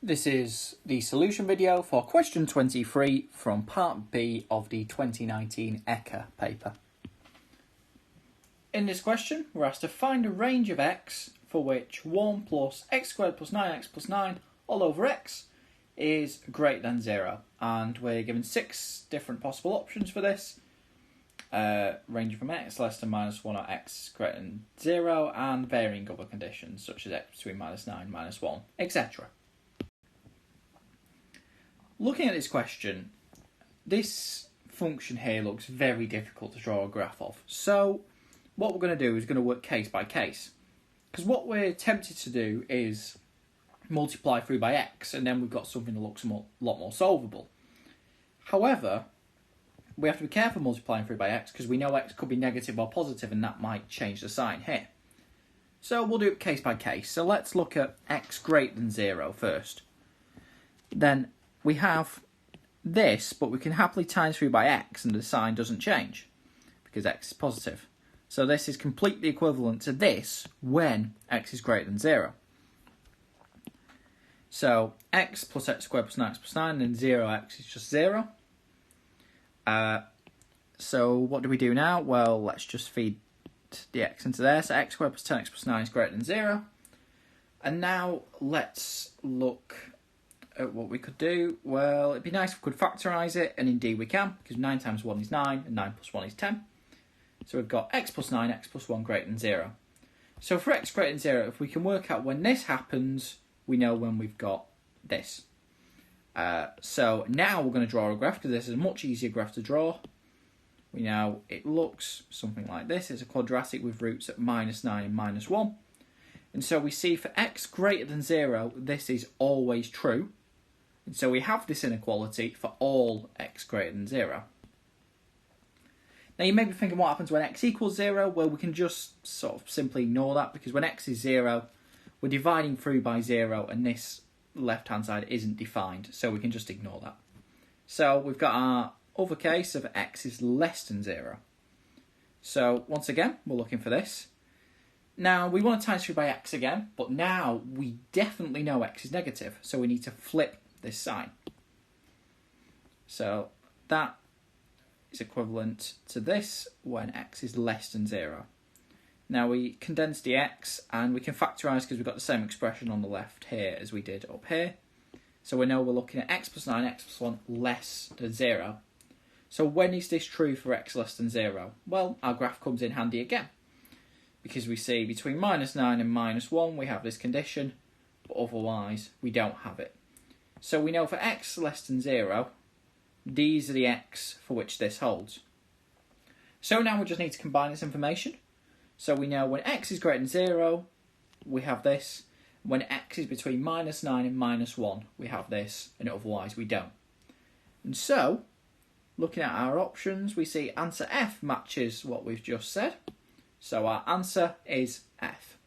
This is the solution video for question 23 from part B of the 2019 ECAA paper. In this question, we're asked to find a range of x for which 1 plus x squared plus 9x plus 9 all over x is greater than 0. And we're given 6 different possible options for this, ranging from x less than minus 1 or x greater than 0, and varying other conditions such as x between minus 9 and minus 1, etc. Looking at this question, this function here looks very difficult to draw a graph of. So what we're going to do is going to work case by case. Because what we're tempted to do is multiply through by x, and then we've got something that looks a lot more solvable. However, we have to be careful multiplying through by x because we know x could be negative or positive, and that might change the sign here. So we'll do it case by case. So let's look at x greater than 0 first. Then we have this, but we can happily times through by x and the sign doesn't change because x is positive. So this is completely equivalent to this when x is greater than 0. So x plus x squared plus 9x plus 9, and then 0x is just 0. So what do we do now? Well, let's just feed the x into there. So x squared plus 10x plus 9 is greater than 0. And now let's look at what we could do. Well, it'd be nice if we could factorise it, and indeed we can, because 9 times 1 is 9, and 9 plus 1 is 10. So we've got x plus 9, x plus 1 greater than 0. So for x greater than 0, if we can work out when this happens, we know when we've got this. So now we're going to draw a graph, because this is a much easier graph to draw. We know it looks something like this. It's a quadratic with roots at minus 9 and minus 1. And so we see for x greater than 0, this is always true. And so we have this inequality for all x greater than 0. Now you may be thinking, what happens when x equals 0? Well, we can just sort of simply ignore that, because when x is 0, we're dividing through by 0, and this left-hand side isn't defined, so we can just ignore that. So we've got our other case of x is less than 0. So once again, we're looking for this. Now we want to times through by x again, but now we definitely know x is negative, so we need to flip this sign. So that is equivalent to this when x is less than 0. Now we condense the x, and we can factorise because we've got the same expression on the left here as we did up here. So we know we're looking at x plus 9, x plus 1 less than 0. So when is this true for x less than 0? Well, our graph comes in handy again, because we see between minus 9 and minus 1 we have this condition, but otherwise we don't have it. So we know for x less than 0, these are the x for which this holds. So now we just need to combine this information. So we know when x is greater than 0, we have this. When x is between minus 9 and minus 1, we have this, and otherwise we don't. And so, looking at our options, we see answer F matches what we've just said. So our answer is F.